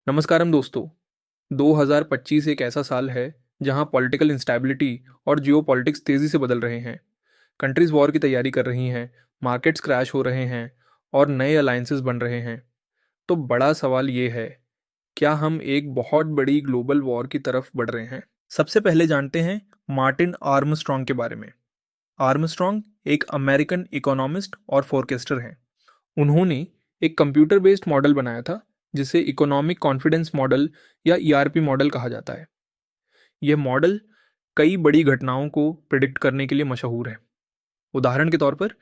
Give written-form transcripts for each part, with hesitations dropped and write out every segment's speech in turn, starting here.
नमस्कारम दोस्तों। 2025 एक ऐसा साल है जहां पॉलिटिकल इंस्टेबिलिटी और जियोपॉलिटिक्स तेज़ी से बदल रहे हैं। कंट्रीज़ वॉर की तैयारी कर रही हैं, मार्केट्स क्रैश हो रहे हैं और नए अलायंसेस बन रहे हैं। तो बड़ा सवाल ये है, क्या हम एक बहुत बड़ी ग्लोबल वॉर की तरफ बढ़ रहे हैं? सबसे पहले जानते हैं मार्टिन आर्मस्ट्रॉन्ग के बारे में। आर्मस्ट्रॉन्ग एक अमेरिकन इकोनॉमिस्ट और फोरकास्टर हैं। उन्होंने एक कंप्यूटर बेस्ड मॉडल बनाया था जिसे इकोनॉमिक कॉन्फिडेंस मॉडल या ईआरपी मॉडल कहा जाता है। यह मॉडल कई बड़ी घटनाओं को प्रिडिक्ट करने के लिए मशहूर है। उदाहरण के तौर पर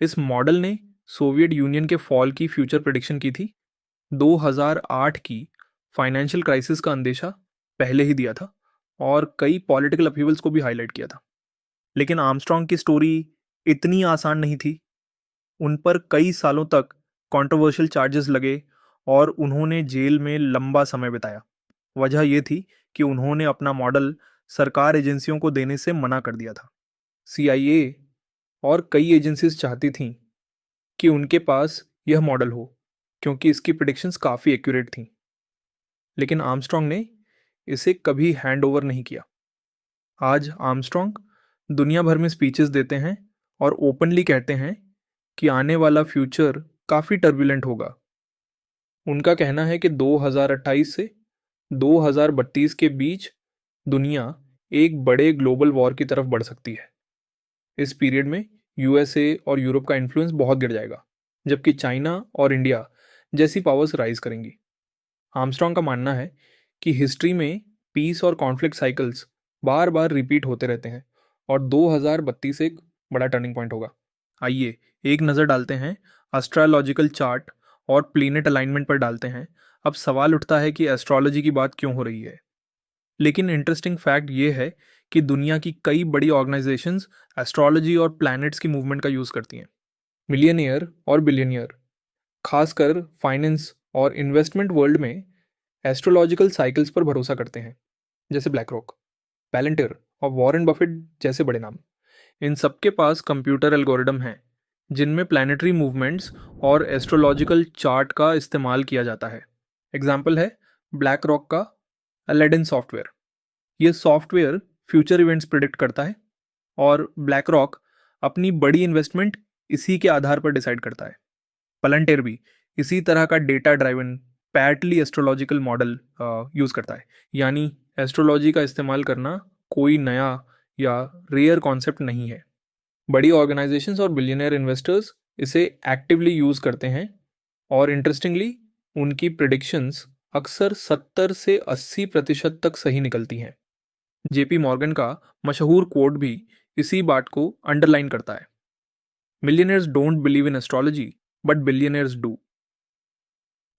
इस मॉडल ने सोवियत यूनियन के फॉल की फ्यूचर प्रिडिक्शन की थी। 2008 की फाइनेंशियल क्राइसिस का अंदेशा पहले ही दिया था और कई पॉलिटिकल अपीवल्स को भी हाईलाइट किया था। लेकिन आर्मस्ट्रॉन्ग की स्टोरी इतनी आसान नहीं थी। उन पर कई सालों तक कंट्रोवर्शियल चार्जेस लगे और उन्होंने जेल में लंबा समय बिताया। वजह यह थी कि उन्होंने अपना मॉडल सरकार एजेंसियों को देने से मना कर दिया था। सीआईए और कई एजेंसीज चाहती थीं कि उनके पास यह मॉडल हो क्योंकि इसकी प्रिडिक्शंस काफ़ी एक्यूरेट थीं। लेकिन आर्मस्ट्रॉन्ग ने इसे कभी हैंड ओवर नहीं किया। आज आर्मस्ट्रॉन्ग दुनिया भर में स्पीचेस देते हैं और ओपनली कहते हैं कि आने वाला फ्यूचर काफ़ी टर्बुलेंट होगा। उनका कहना है कि 2028 से 2032 के बीच दुनिया एक बड़े ग्लोबल वॉर की तरफ बढ़ सकती है। इस पीरियड में यूएसए और यूरोप का इन्फ्लुएंस बहुत गिर जाएगा, जबकि चाइना और इंडिया जैसी पावर्स राइज करेंगी। आर्मस्ट्रॉन्ग का मानना है कि हिस्ट्री में पीस और कॉन्फ्लिक्ट साइकिल्स बार बार रिपीट होते रहते हैं और 2032 एक बड़ा टर्निंग पॉइंट होगा। आइए एक नज़र डालते हैं एस्ट्रोलॉजिकल चार्ट और प्लैनेट अलाइनमेंट पर डालते हैं। अब सवाल उठता है कि एस्ट्रोलॉजी की बात क्यों हो रही है। लेकिन इंटरेस्टिंग फैक्ट ये है कि दुनिया की कई बड़ी ऑर्गेनाइजेशंस एस्ट्रोलॉजी और प्लैनेट्स की मूवमेंट का यूज़ करती हैं। मिलियनियर और बिलियनियर, खासकर फाइनेंस और इन्वेस्टमेंट वर्ल्ड में एस्ट्रोलॉजिकल साइकिल्स पर भरोसा करते हैं, जैसे ब्लैक रॉक, पैलेंटियर और वॉरेन बफेट जैसे बड़े नाम। इन सबके पास कंप्यूटर एल्गोरिदम हैं जिनमें प्लानिटरी मूवमेंट्स और एस्ट्रोलॉजिकल चार्ट का इस्तेमाल किया जाता है। एग्जाम्पल है ब्लैक रॉक का अलेडिन सॉफ्टवेयर। ये सॉफ्टवेयर फ्यूचर इवेंट्स प्रिडिक्ट करता है और ब्लैक रॉक अपनी बड़ी इन्वेस्टमेंट इसी के आधार पर डिसाइड करता है। पलंटेर भी इसी तरह का data driven partly astrological model use करता है। यानी एस्ट्रोलॉजी का इस्तेमाल करना कोई नया या रेयर कॉन्सेप्ट नहीं है। बड़ी ऑर्गेनाइजेशंस और बिलियनियर इन्वेस्टर्स इसे एक्टिवली यूज़ करते हैं और इंटरेस्टिंगली उनकी प्रिडिक्शंस अक्सर 70 से 80% तक सही निकलती हैं। जेपी मॉर्गन का मशहूर कोट भी इसी बात को अंडरलाइन करता है, millionaires don't believe in astrology but billionaires do.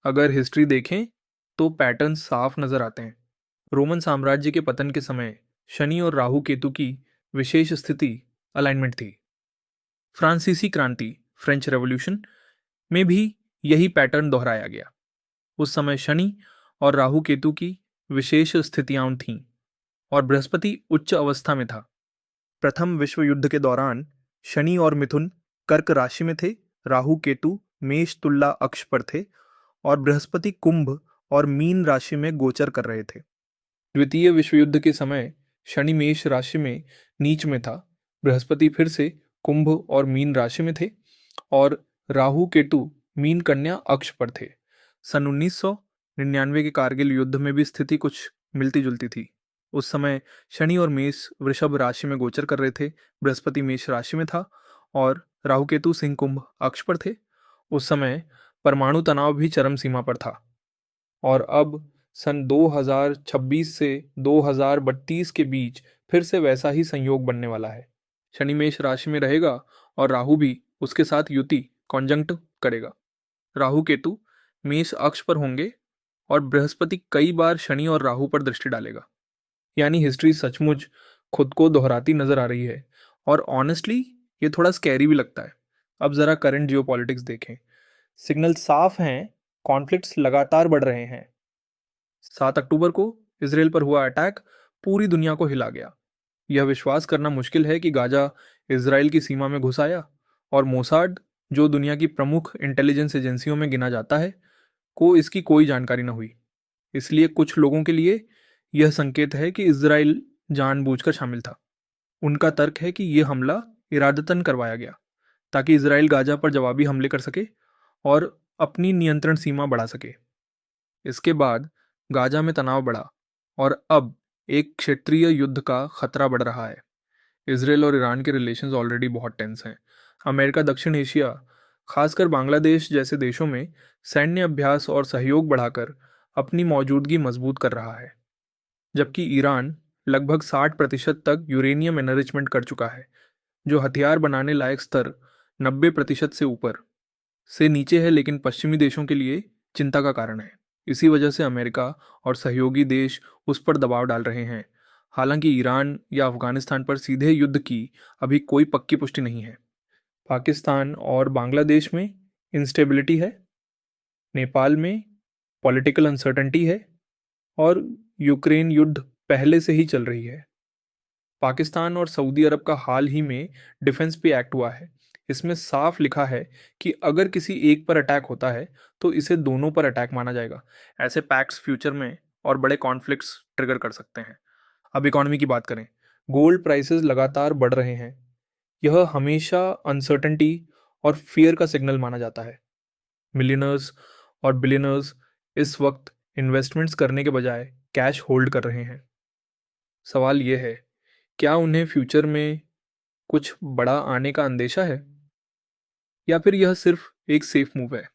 अगर हिस्ट्री देखें तो पैटर्न साफ नजर आते हैं। रोमन साम्राज्य के पतन के समय शनि और राहु केतु की विशेष स्थिति अलाइनमेंट थी। फ्रांसीसी क्रांति फ्रेंच रेवोल्यूशन में भी यही पैटर्न दोहराया गया। उस समय शनि और राहु केतु की विशेष स्थितियां थीं और बृहस्पति उच्च अवस्था में था। प्रथम विश्व युद्ध के दौरान शनि और मिथुन कर्क राशि में थे, राहु केतु मेष तुला अक्ष पर थे और बृहस्पति कुंभ और मीन राशि में गोचर कर रहे थे। द्वितीय विश्व युद्ध के समय शनि मेष राशि में नीच में था, बृहस्पति फिर से कुंभ और मीन राशि में थे और राहु केतु मीन कन्या अक्ष पर थे। सन 1999 के कारगिल युद्ध में भी स्थिति कुछ मिलती जुलती थी। उस समय शनि और मेष वृषभ राशि में गोचर कर रहे थे, बृहस्पति मेष राशि में था और राहु केतु सिंह कुंभ अक्ष पर थे। उस समय परमाणु तनाव भी चरम सीमा पर था और अब सन 2026 से 2032 के बीच फिर से वैसा ही संयोग बनने वाला है। शनि मेष राशि में रहेगा और राहु भी उसके साथ युति कॉन्जंक्ट करेगा। राहु केतु मेष अक्ष पर होंगे और बृहस्पति कई बार शनि और राहु पर दृष्टि डालेगा। यानी हिस्ट्री सचमुच खुद को दोहराती नजर आ रही है और ऑनेस्टली ये थोड़ा स्कैरी भी लगता है। अब जरा करंट जियोपॉलिटिक्स देखें। सिग्नल साफ हैं, कॉन्फ्लिक्ट्स लगातार बढ़ रहे हैं। 7 अक्टूबर को इसराइल पर हुआ अटैक पूरी दुनिया को हिला गया। यह विश्वास करना मुश्किल है कि गाजा इसराइल की सीमा में घुस आया और मोसाड, जो दुनिया की प्रमुख इंटेलिजेंस एजेंसियों में गिना जाता है, को इसकी कोई जानकारी न हुई। इसलिए कुछ लोगों के लिए यह संकेत है कि इजराइल जानबूझकर शामिल था। उनका तर्क है कि यह हमला इरादतन करवाया गया ताकि इजराइल गाजा पर जवाबी हमले कर सके और अपनी नियंत्रण सीमा बढ़ा सके। इसके बाद गाजा में तनाव बढ़ा और अब एक क्षेत्रीय युद्ध का खतरा बढ़ रहा है। इसराइल और ईरान के रिलेशंस ऑलरेडी बहुत टेंस हैं। अमेरिका दक्षिण एशिया, खासकर बांग्लादेश जैसे देशों में सैन्य अभ्यास और सहयोग बढ़ाकर अपनी मौजूदगी मजबूत कर रहा है, जबकि ईरान लगभग 60% तक यूरेनियम एनरिचमेंट कर चुका है, जो हथियार बनाने लायक स्तर 90% से ऊपर से नीचे है, लेकिन पश्चिमी देशों के लिए चिंता का कारण है। इसी वजह से अमेरिका और सहयोगी देश उस पर दबाव डाल रहे हैं। हालांकि ईरान या अफगानिस्तान पर सीधे युद्ध की अभी कोई पक्की पुष्टि नहीं है। पाकिस्तान और बांग्लादेश में इंस्टेबिलिटी है, नेपाल में पॉलिटिकल अनसर्टेनिटी है और यूक्रेन युद्ध पहले से ही चल रही है। पाकिस्तान और सऊदी अरब का हाल ही में डिफेंस पे एक्ट हुआ है। इसमें साफ लिखा है कि अगर किसी एक पर अटैक होता है तो इसे दोनों पर अटैक माना जाएगा। ऐसे पैक्ट्स फ्यूचर में और बड़े कॉन्फ्लिक्ट्स ट्रिगर कर सकते हैं। अब इकोनॉमी की बात करें, गोल्ड प्राइसेस लगातार बढ़ रहे हैं। यह हमेशा अनसर्टेनिटी और फियर का सिग्नल माना जाता है। मिलियनर्स और बिलियनर्स इस वक्त इन्वेस्टमेंट्स करने के बजाय कैश होल्ड कर रहे हैं। सवाल यह है, क्या उन्हें फ्यूचर में कुछ बड़ा आने का अंदेशा है या फिर यह सिर्फ एक सेफ मूव है?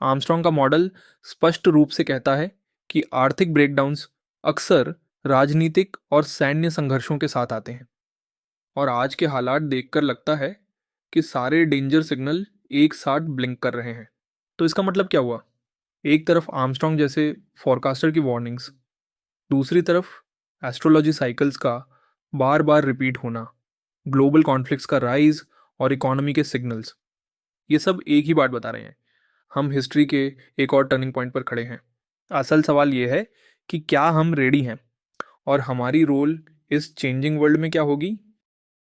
आर्मस्ट्रॉन्ग का मॉडल स्पष्ट रूप से कहता है कि आर्थिक ब्रेकडाउन्स अक्सर राजनीतिक और सैन्य संघर्षों के साथ आते हैं, और आज के हालात देखकर लगता है कि सारे डेंजर सिग्नल एक साथ ब्लिंक कर रहे हैं। तो इसका मतलब क्या हुआ? एक तरफ आर्मस्ट्रॉन्ग जैसे फॉरकास्टर की वार्निंग्स, दूसरी तरफ एस्ट्रोलॉजी साइकिल्स का बार बार रिपीट होना, ग्लोबल कॉन्फ्लिक्ट्स का राइज और इकोनॉमी के सिग्नल्स। ये सब एक ही बात बता रहे हैं, हम हिस्ट्री के एक और टर्निंग पॉइंट पर खड़े हैं। असल सवाल ये है कि क्या हम रेडी हैं और हमारी रोल इस चेंजिंग वर्ल्ड में क्या होगी।